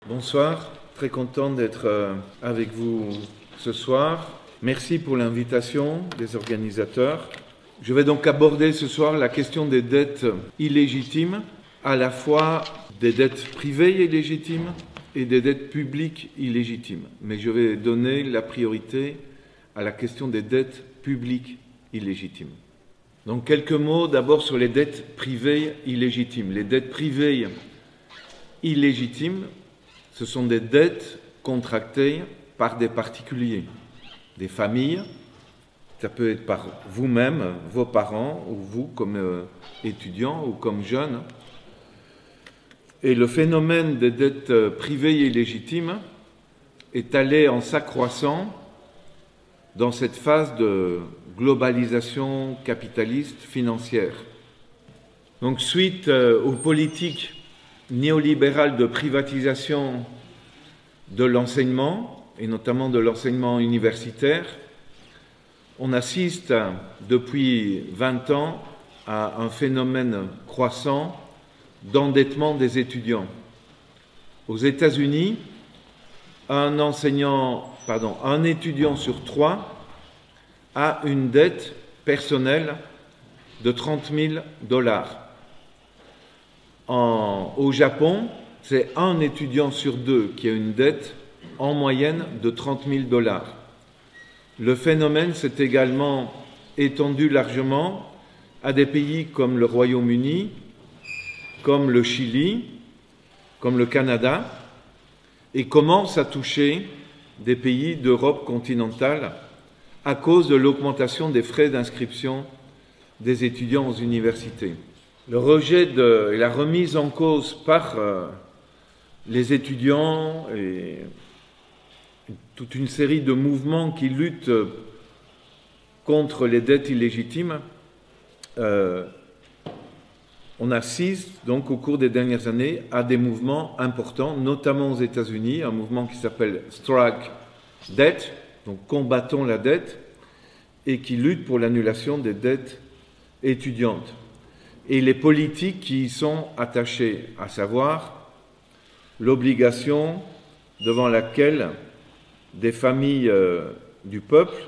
Bonsoir, très content d'être avec vous ce soir. Merci pour l'invitation des organisateurs. Je vais donc aborder ce soir la question des dettes illégitimes, à la fois des dettes privées illégitimes et des dettes publiques illégitimes. Mais je vais donner la priorité à la question des dettes publiques illégitimes. Donc quelques mots d'abord sur les dettes privées illégitimes. Les dettes privées illégitimes, ce sont des dettes contractées par des particuliers, des familles. Ça peut être par vous-même, vos parents, ou vous comme étudiants ou comme jeunes. Et le phénomène des dettes privées illégitimes est allé en s'accroissant dans cette phase de globalisation capitaliste financière. Donc suite aux politiques néolibérales de privatisation de l'enseignement, et notamment de l'enseignement universitaire, on assiste depuis 20 ans à un phénomène croissant d'endettement des étudiants. Aux États-Unis, un étudiant sur 3 a une dette personnelle de $30 000. Au Japon, c'est un étudiant sur 2 qui a une dette en moyenne de $30 000. Le phénomène s'est également étendu largement à des pays comme le Royaume-Uni, comme le Chili, comme le Canada, et commence à toucher des pays d'Europe continentale à cause de l'augmentation des frais d'inscription des étudiants aux universités. Le rejet et la remise en cause par les étudiants et toute une série de mouvements qui luttent contre les dettes illégitimes, on assiste donc au cours des dernières années à des mouvements importants, notamment aux États-Unis, un mouvement qui s'appelle Strike Debt, donc combattons la dette, et qui lutte pour l'annulation des dettes étudiantes. Et les politiques qui y sont attachées, à savoir l'obligation devant laquelle des familles du peuple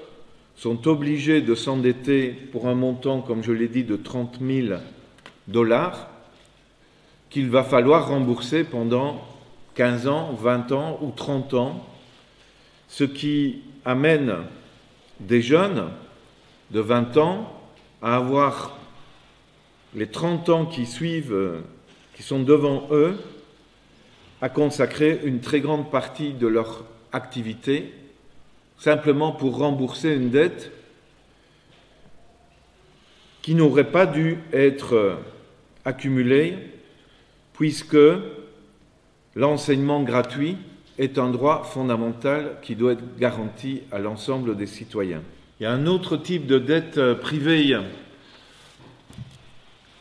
sont obligées de s'endetter pour un montant, comme je l'ai dit, de $30 000, qu'il va falloir rembourser pendant 15 ans, 20 ans ou 30 ans, ce qui amène des jeunes de 20 ans à avoir les 30 ans qui suivent, qui sont devant eux, à consacrer une très grande partie de leur activité simplement pour rembourser une dette qui n'aurait pas dû être accumulée puisque l'enseignement gratuit est un droit fondamental qui doit être garanti à l'ensemble des citoyens. Il y a un autre type de dette privée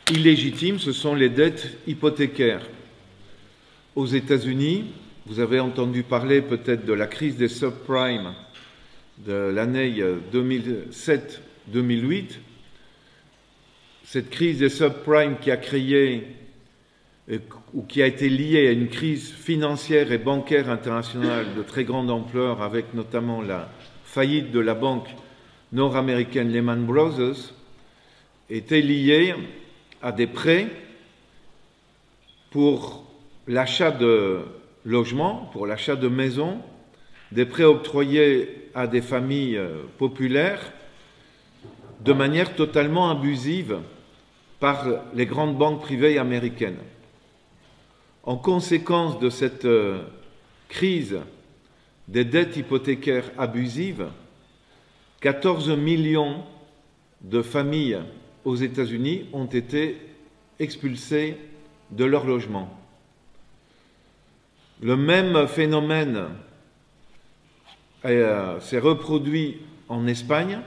illégitime, ce sont les dettes hypothécaires. Aux États-Unis, vous avez entendu parler peut-être de la crise des subprimes de l'année 2007-2008. Cette crise des subprimes qui a créé ou qui a été liée à une crise financière et bancaire internationale de très grande ampleur, avec notamment la faillite de la banque nord-américaine Lehman Brothers, était liée à des prêts pour l'achat de logements, pour l'achat de maisons, des prêts octroyés à des familles populaires de manière totalement abusive par les grandes banques privées américaines. En conséquence de cette crise des dettes hypothécaires abusives, 14 millions de familles aux États-Unis ont été expulsées de leur logement. Le même phénomène s'est reproduit en Espagne.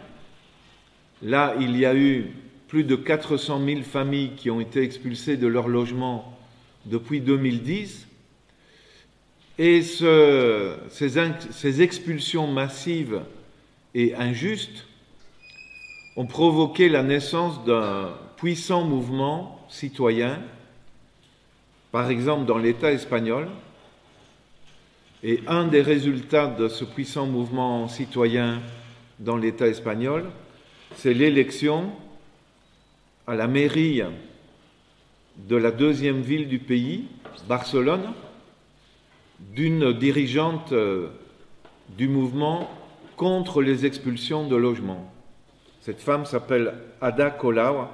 Là, il y a eu plus de 400 000 familles qui ont été expulsées de leur logement depuis 2010. Et ces expulsions massives et injustes ont provoqué la naissance d'un puissant mouvement citoyen, par exemple dans l'État espagnol, Et un des résultats de ce puissant mouvement citoyen dans l'État espagnol, c'est l'élection à la mairie de la deuxième ville du pays, Barcelone, d'une dirigeante du mouvement contre les expulsions de logements. Cette femme s'appelle Ada Colau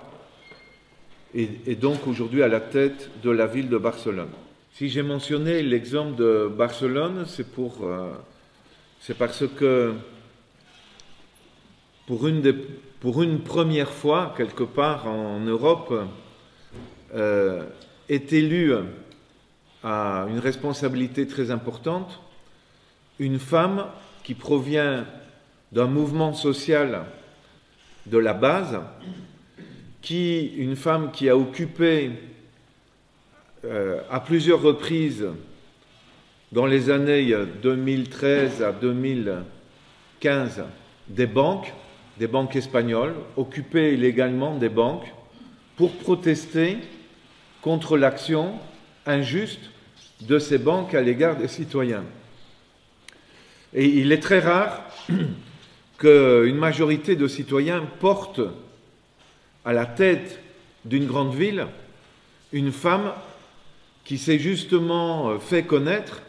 et est donc aujourd'hui à la tête de la ville de Barcelone. Si j'ai mentionné l'exemple de Barcelone, c'est parce que pour une première fois, quelque part en Europe, est élue à une responsabilité très importante une femme qui provient d'un mouvement social de la base, une femme qui a occupé à plusieurs reprises dans les années 2013 à 2015 des banques espagnoles, occupé illégalement des banques pour protester contre l'action injuste de ces banques à l'égard des citoyens. Et il est très rare qu'une majorité de citoyens porte à la tête d'une grande ville une femme qui s'est justement fait connaître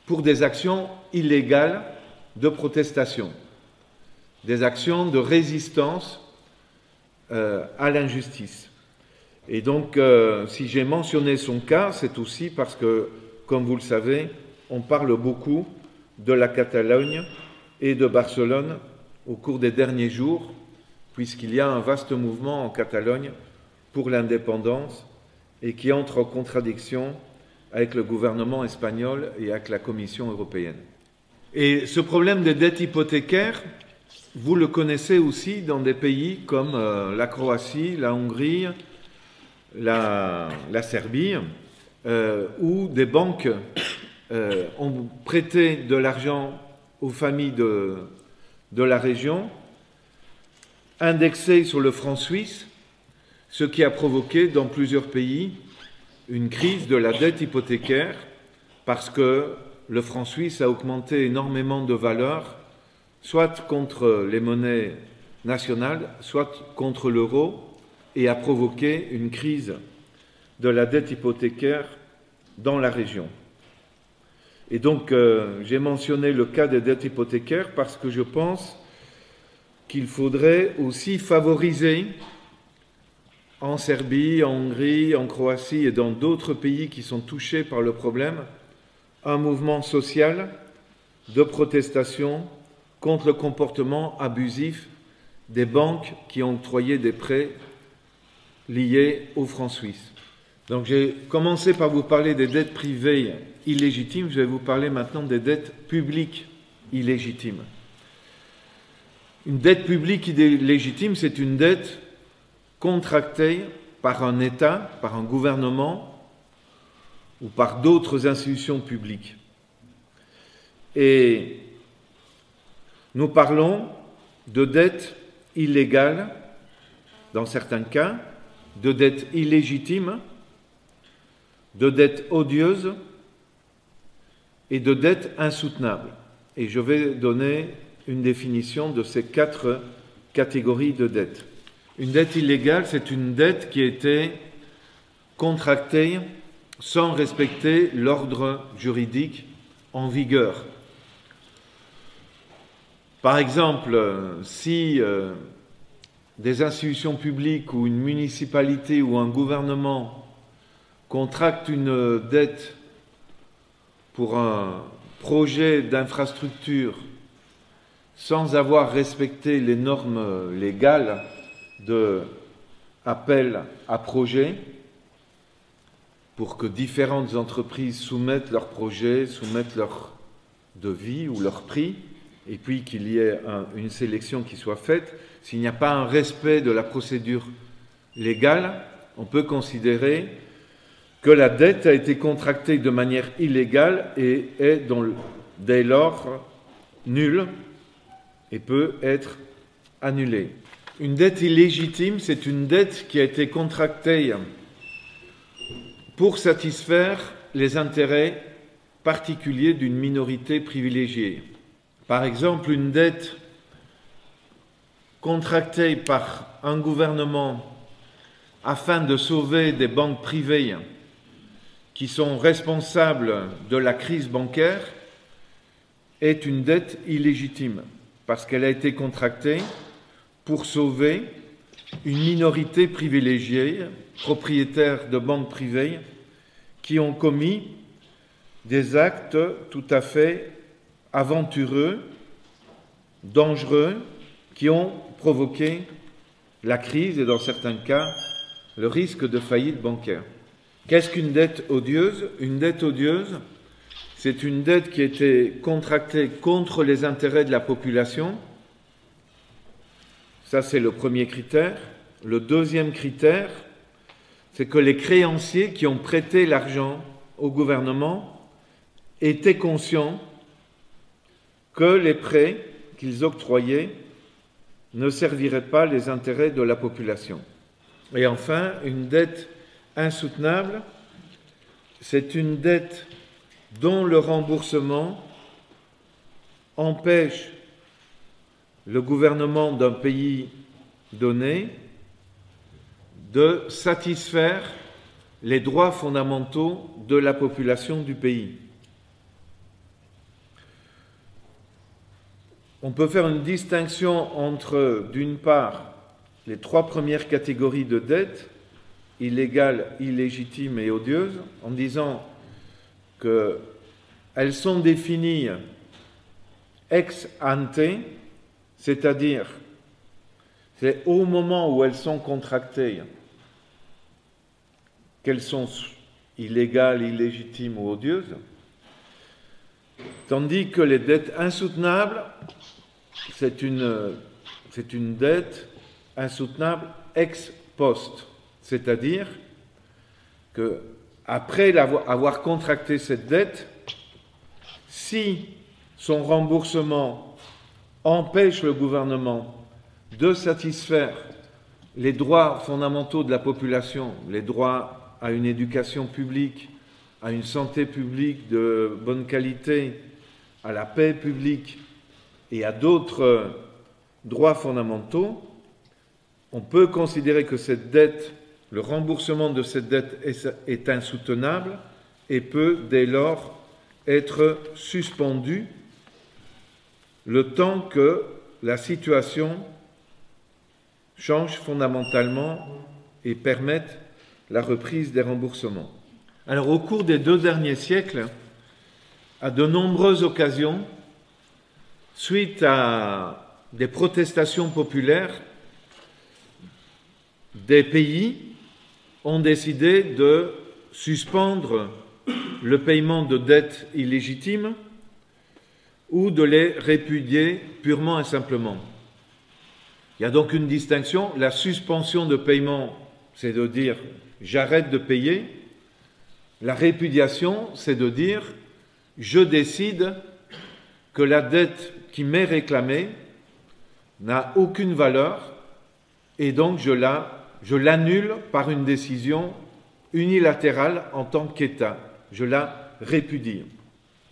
pour des actions illégales de protestation, des actions de résistance à l'injustice. Et donc, si j'ai mentionné son cas, c'est aussi parce que, comme vous le savez, on parle beaucoup de la Catalogne et de Barcelone au cours des derniers jours, puisqu'il y a un vaste mouvement en Catalogne pour l'indépendance et qui entre en contradiction avec le gouvernement espagnol et avec la Commission européenne. Et ce problème des dettes hypothécaires, vous le connaissez aussi dans des pays comme la Croatie, la Hongrie, la Serbie, où des banques ont prêté de l'argent aux familles de la région, indexé sur le franc suisse, ce qui a provoqué dans plusieurs pays une crise de la dette hypothécaire parce que le franc suisse a augmenté énormément de valeur, soit contre les monnaies nationales, soit contre l'euro, et a provoqué une crise de la dette hypothécaire dans la région. Et donc, j'ai mentionné le cas des dettes hypothécaires parce que je pense qu'il faudrait aussi favoriser en Serbie, en Hongrie, en Croatie et dans d'autres pays qui sont touchés par le problème, un mouvement social de protestation contre le comportement abusif des banques qui ont octroyé des prêts liés au franc suisse. Donc j'ai commencé par vous parler des dettes privées illégitimes, je vais vous parler maintenant des dettes publiques illégitimes. Une dette publique illégitime, c'est une dette contractée par un État, par un gouvernement ou par d'autres institutions publiques. Et nous parlons de dettes illégales, dans certains cas, de dettes illégitimes, de dettes odieuses et de dettes insoutenables. Et je vais donner une définition de ces 4 catégories de dettes. Une dette illégale, c'est une dette qui a été contractée sans respecter l'ordre juridique en vigueur. Par exemple, si des institutions publiques ou une municipalité ou un gouvernement contractent une dette pour un projet d'infrastructure sans avoir respecté les normes légales de appel à projet, pour que différentes entreprises soumettent leurs projets, soumettent leur devis ou leur prix, et puis qu'il y ait une sélection qui soit faite, s'il n'y a pas un respect de la procédure légale, on peut considérer que la dette a été contractée de manière illégale et est dès lors nulle et peut être annulée. Une dette illégitime, c'est une dette qui a été contractée pour satisfaire les intérêts particulier d'une minorité privilégiée. Par exemple, une dette contractée par un gouvernement afin de sauver des banques privées qui sont responsables de la crise bancaire est une dette illégitime parce qu'elle a été contractée pour sauver une minorité privilégiée, propriétaires de banques privées, qui ont commis des actes tout à fait aventureux, dangereux, qui ont provoqué la crise et, dans certains cas, le risque de faillite bancaire. Qu'est-ce qu'une dette odieuse? Une dette odieuse, c'est une dette qui a été contractée contre les intérêts de la population. Ça, c'est le premier critère. Le deuxième critère, c'est que les créanciers qui ont prêté l'argent au gouvernement étaient conscients que les prêts qu'ils octroyaient ne serviraient pas les intérêts de la population. Et enfin, une dette insoutenable, c'est une dette dont le remboursement empêche le gouvernement d'un pays donné de satisfaire les droits fondamentaux de la population du pays. On peut faire une distinction entre, d'une part, les trois premières catégories de dettes, illégales, illégitimes et odieuses, en disant qu'elles sont définies ex ante, c'est-à-dire c'est au moment où elles sont contractées qu'elles sont illégales, illégitimes ou odieuses, tandis que les dettes insoutenables, c'est une dette insoutenable ex post, c'est-à-dire que après avoir contracté cette dette, si son remboursement empêche le gouvernement de satisfaire les droits fondamentaux de la population, les droits à une éducation publique, à une santé publique de bonne qualité, à la paix publique et à d'autres droits fondamentaux, on peut considérer que cette dette, le remboursement de cette dette est insoutenable et peut dès lors être suspendu le temps que la situation change fondamentalement et permette la reprise des remboursements. Alors, au cours des 2 derniers siècles, à de nombreuses occasions, suite à des protestations populaires, des pays ont décidé de suspendre le paiement de dettes illégitimes ou de les répudier purement et simplement. Il y a donc une distinction. La suspension de paiement, c'est de dire « j'arrête de payer ». La répudiation, c'est de dire « je décide que la dette qui m'est réclamée n'a aucune valeur et donc je l'annule par une décision unilatérale en tant qu'État. Je la répudie ».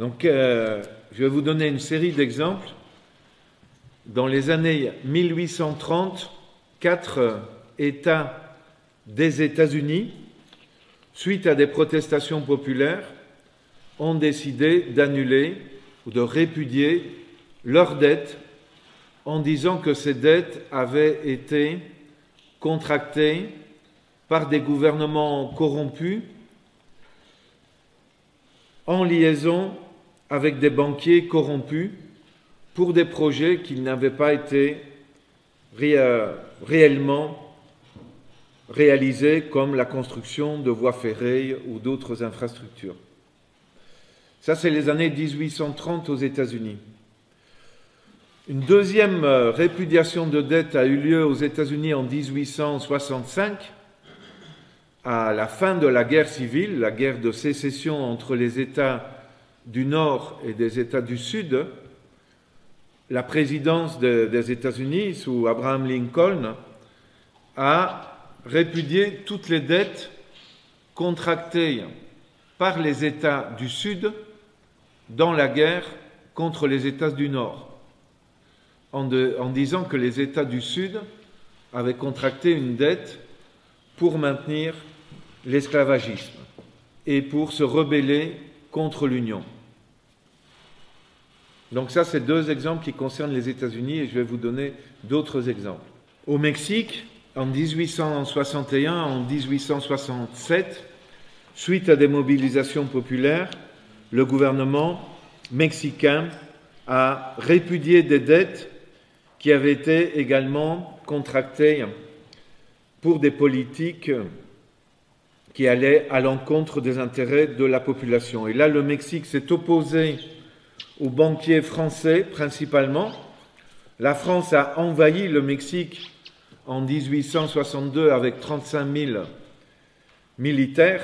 Donc, je vais vous donner une série d'exemples. Dans les années 1830, 4 États des États-Unis, suite à des protestations populaires, ont décidé d'annuler ou de répudier leurs dettes en disant que ces dettes avaient été contractées par des gouvernements corrompus en liaison avec des banquiers corrompus pour des projets qui n'avaient pas été réellement réalisés, comme la construction de voies ferrées ou d'autres infrastructures. Ça, c'est les années 1830 aux États-Unis. Une deuxième répudiation de dette a eu lieu aux États-Unis en 1865, à la fin de la guerre civile, la guerre de sécession entre les États du Nord et des États du Sud. La présidence des États-Unis, sous Abraham Lincoln, a répudié toutes les dettes contractées par les États du Sud dans la guerre contre les États du Nord, en disant que les États du Sud avaient contracté une dette pour maintenir l'esclavagisme et pour se rebeller contre l'Union. Donc ça, c'est deux exemples qui concernent les États-Unis et je vais vous donner d'autres exemples. Au Mexique, en 1861, en 1867, suite à des mobilisations populaires, le gouvernement mexicain a répudié des dettes qui avaient été également contractées pour des politiques qui allaient à l'encontre des intérêts de la population. Et là, le Mexique s'est opposé aux banquiers français principalement. La France a envahi le Mexique en 1862 avec 35 000 militaires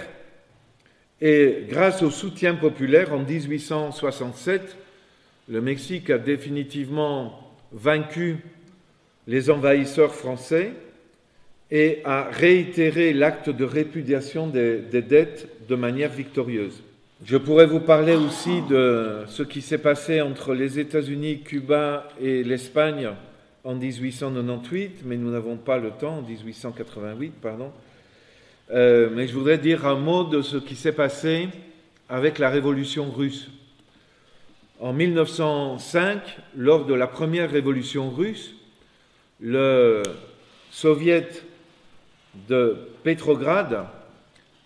et grâce au soutien populaire en 1867, le Mexique a définitivement vaincu les envahisseurs français et a réitéré l'acte de répudiation des dettes de manière victorieuse. Je pourrais vous parler aussi de ce qui s'est passé entre les États-Unis, Cuba et l'Espagne en 1898, mais nous n'avons pas le temps, en 1888, pardon. Mais je voudrais dire un mot de ce qui s'est passé avec la révolution russe. En 1905, lors de la première révolution russe, le soviet de Petrograd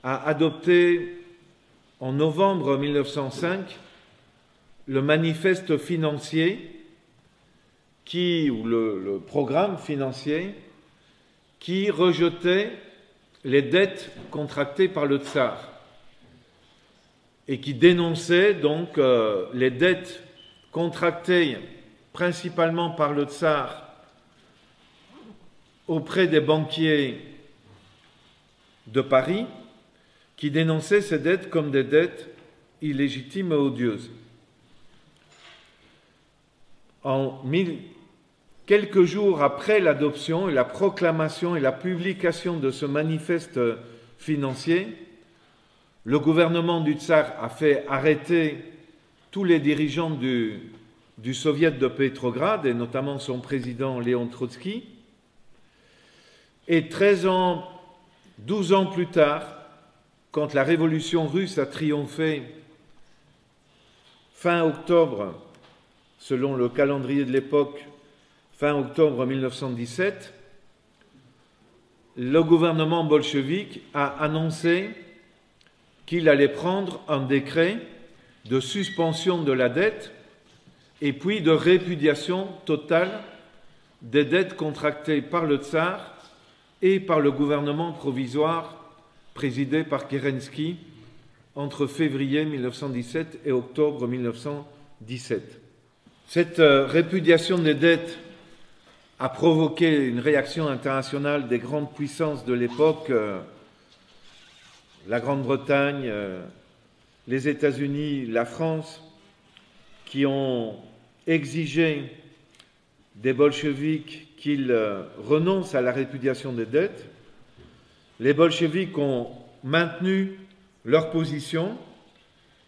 a adopté en novembre 1905 le manifeste financier ou le programme financier qui rejetait les dettes contractées par le tsar et qui dénonçait donc les dettes contractées principalement par le tsar auprès des banquiers de Paris, qui dénonçaient ces dettes comme des dettes illégitimes et odieuses. Quelques jours après l'adoption et la proclamation et la publication de ce manifeste financier, le gouvernement du tsar a fait arrêter tous les dirigeants du soviet de Petrograd, et notamment son président Léon Trotsky. Et 12 ans plus tard, quand la révolution russe a triomphé fin octobre, selon le calendrier de l'époque, fin octobre 1917, le gouvernement bolchevique a annoncé qu'il allait prendre un décret de suspension de la dette et puis de répudiation totale des dettes contractées par le tsar et par le gouvernement provisoire présidé par Kerensky entre février 1917 et octobre 1917. Cette répudiation des dettes a provoqué une réaction internationale des grandes puissances de l'époque, la Grande-Bretagne, les États-Unis, la France, qui ont exigé des bolcheviks qu'ils renoncent à la répudiation des dettes. Les bolcheviks ont maintenu leur position,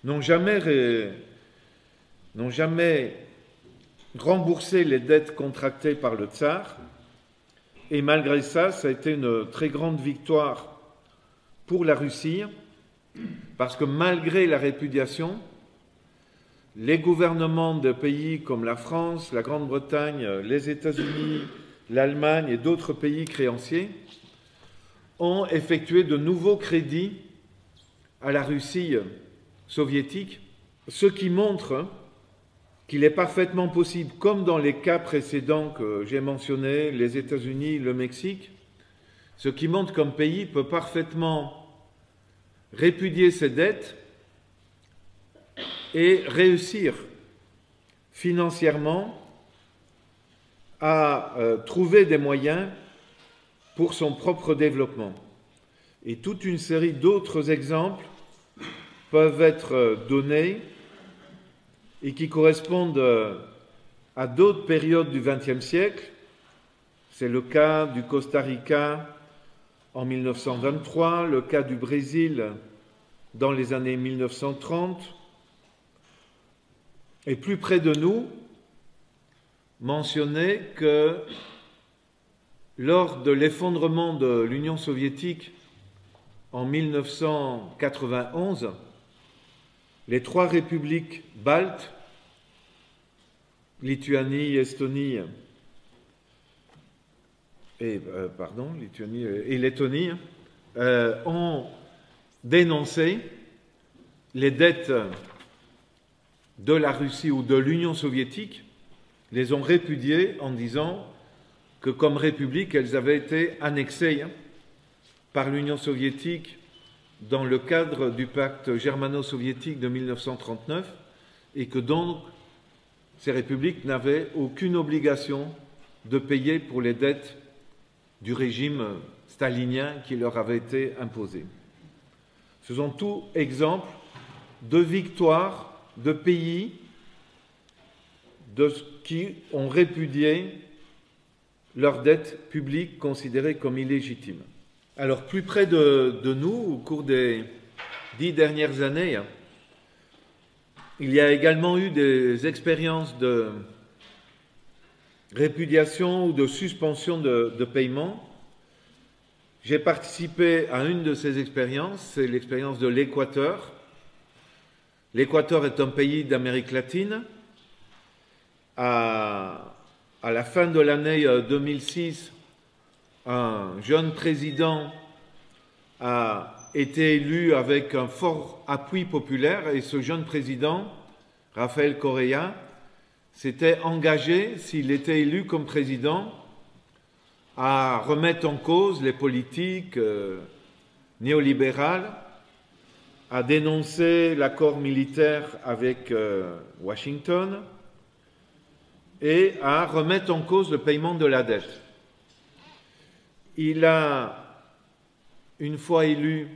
n'ont jamais remboursé les dettes contractées par le tsar, et malgré ça, ça a été une très grande victoire pour la Russie, parce que malgré la répudiation, les gouvernements de pays comme la France, la Grande-Bretagne, les États-Unis, l'Allemagne et d'autres pays créanciers ont effectué de nouveaux crédits à la Russie soviétique, ce qui montre qu'il est parfaitement possible, comme dans les cas précédents que j'ai mentionnés, les États-Unis, le Mexique, ce qui montre qu'un pays peut parfaitement répudier ses dettes et réussir financièrement à trouver des moyens pour son propre développement. Et toute une série d'autres exemples peuvent être donnés et qui correspondent à d'autres périodes du XXe siècle. C'est le cas du Costa Rica en 1923, le cas du Brésil dans les années 1930, et plus près de nous, mentionnait que lors de l'effondrement de l'Union soviétique en 1991, les 3 républiques baltes, Lituanie, Estonie et Lettonie, ont dénoncé les dettes de la Russie ou de l'Union soviétique, les ont répudiées en disant que comme république, elles avaient été annexées par l'Union soviétique dans le cadre du pacte germano-soviétique de 1939 et que donc ces républiques n'avaient aucune obligation de payer pour les dettes du régime stalinien qui leur avait été imposé. Ce sont tous exemples de victoires de pays qui ont répudié leurs dettes publiques considérées comme illégitimes. Alors, plus près de nous, au cours des 10 dernières années, il y a également eu des expériences de répudiation ou de suspension de paiement. J'ai participé à une de ces expériences, c'est l'expérience de l'Équateur. L'Équateur est un pays d'Amérique latine. À la fin de l'année 2006, un jeune président a été élu avec un fort appui populaire et ce jeune président, Rafael Correa, s'était engagé, s'il était élu comme président, à remettre en cause les politiques néolibérales, à dénoncer l'accord militaire avec Washington et à remettre en cause le paiement de la dette. Il a, une fois élu,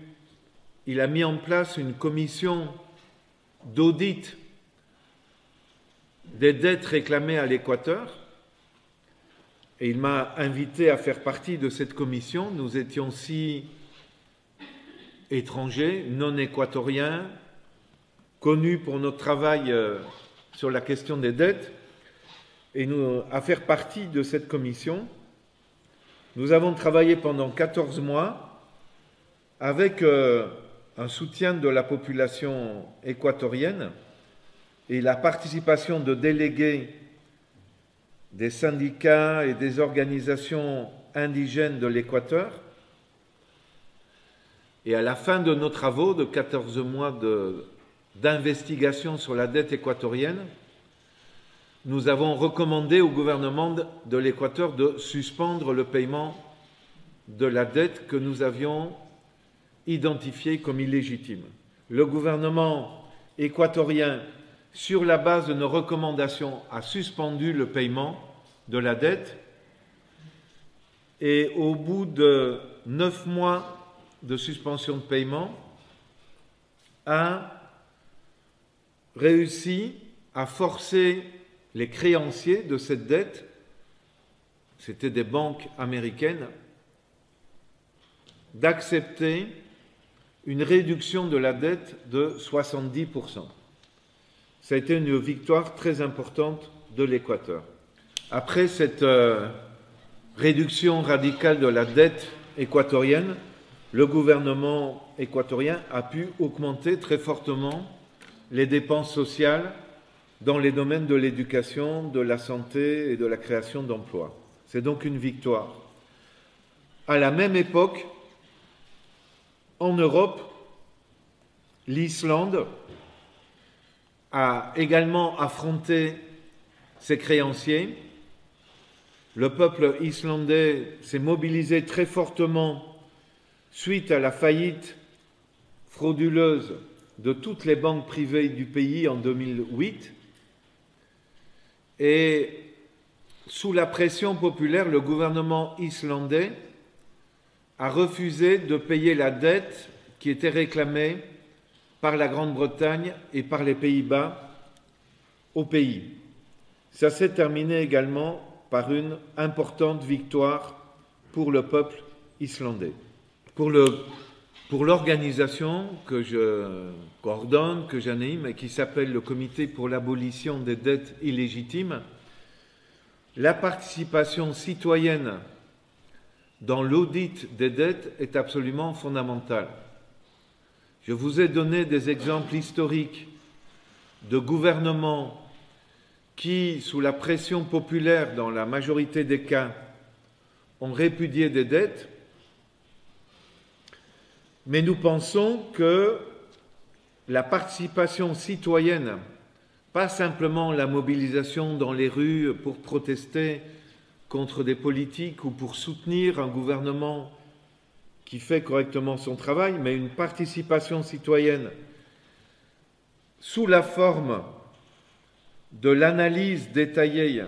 il a mis en place une commission d'audit des dettes réclamées à l'Équateur et il m'a invité à faire partie de cette commission. Nous étions 6 étrangers, non équatoriens, connus pour notre travail sur la question des dettes, et nous, à faire partie de cette commission. Nous avons travaillé pendant 14 mois avec un soutien de la population équatorienne et la participation de délégués des syndicats et des organisations indigènes de l'Équateur. Et à la fin de nos travaux de 14 mois d'investigation sur la dette équatorienne, nous avons recommandé au gouvernement de l'Équateur de suspendre le paiement de la dette que nous avions identifiée comme illégitime. Le gouvernement équatorien, sur la base de nos recommandations, a suspendu le paiement de la dette et au bout de 9 mois de suspension de paiement, a réussi à forcer les créanciers de cette dette, c'était des banques américaines, d'accepter une réduction de la dette de 70%. Ça a été une victoire très importante de l'Équateur. Après cette réduction radicale de la dette équatorienne, le gouvernement équatorien a pu augmenter très fortement les dépenses sociales dans les domaines de l'éducation, de la santé et de la création d'emplois. C'est donc une victoire. À la même époque, en Europe, l'Islande a également affronté ses créanciers. Le peuple islandais s'est mobilisé très fortement suite à la faillite frauduleuse de toutes les banques privées du pays en 2008. Et sous la pression populaire, le gouvernement islandais a refusé de payer la dette qui était réclamée par la Grande-Bretagne et par les Pays-Bas au pays. Ça s'est terminé également par une importante victoire pour le peuple islandais. Pour le pour l'organisation que je coordonne, que j'anime et qui s'appelle le Comité pour l'abolition des dettes illégitimes, la participation citoyenne dans l'audit des dettes est absolument fondamentale. Je vous ai donné des exemples historiques de gouvernements qui, sous la pression populaire dans la majorité des cas, ont répudié des dettes, mais nous pensons que la participation citoyenne, pas simplement la mobilisation dans les rues pour protester contre des politiques ou pour soutenir un gouvernement qui fait correctement son travail, mais une participation citoyenne sous la forme de l'analyse détaillée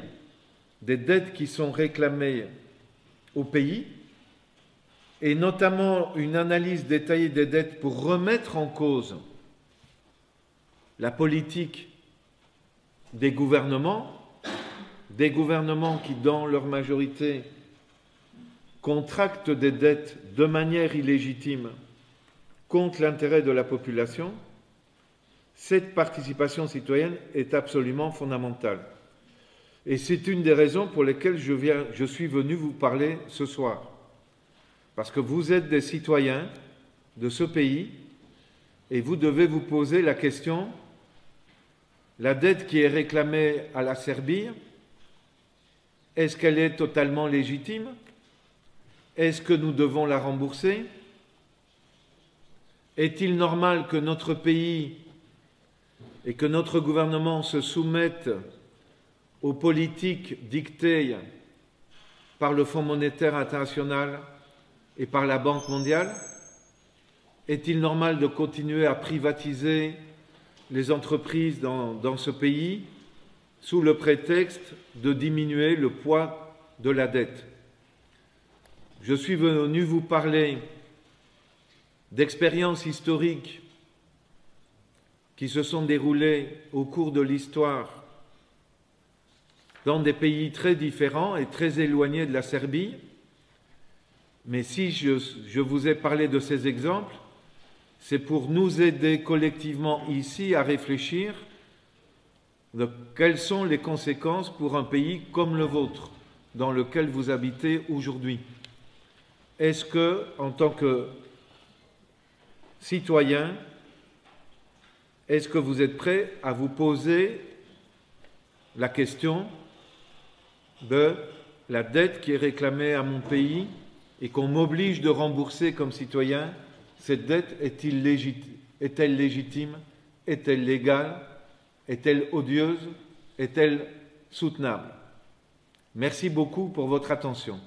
des dettes qui sont réclamées au pays, et notamment une analyse détaillée des dettes pour remettre en cause la politique des gouvernements qui, dans leur majorité, contractent des dettes de manière illégitime contre l'intérêt de la population. Cette participation citoyenne est absolument fondamentale. Et c'est une des raisons pour lesquelles je suis venu vous parler ce soir. Parce que vous êtes des citoyens de ce pays et vous devez vous poser la question, la dette qui est réclamée à la Serbie, est-ce qu'elle est totalement légitime? Est-ce que nous devons la rembourser? Est-il normal que notre pays et que notre gouvernement se soumettent aux politiques dictées par le Fonds monétaire international et par la Banque mondiale? Est-il normal de continuer à privatiser les entreprises dans ce pays sous le prétexte de diminuer le poids de la dette? Je suis venu vous parler d'expériences historiques qui se sont déroulées au cours de l'histoire dans des pays très différents et très éloignés de la Serbie. Mais si je vous ai parlé de ces exemples, c'est pour nous aider collectivement ici à réfléchir de quelles sont les conséquences pour un pays comme le vôtre, dans lequel vous habitez aujourd'hui. Est-ce que, en tant que citoyen, est-ce que vous êtes prêt à vous poser la question de la dette qui est réclamée à mon pays et qu'on m'oblige de rembourser comme citoyen? Cette dette est-elle légitime? Est-elle légale? Est-elle odieuse? Est-elle soutenable? Merci beaucoup pour votre attention.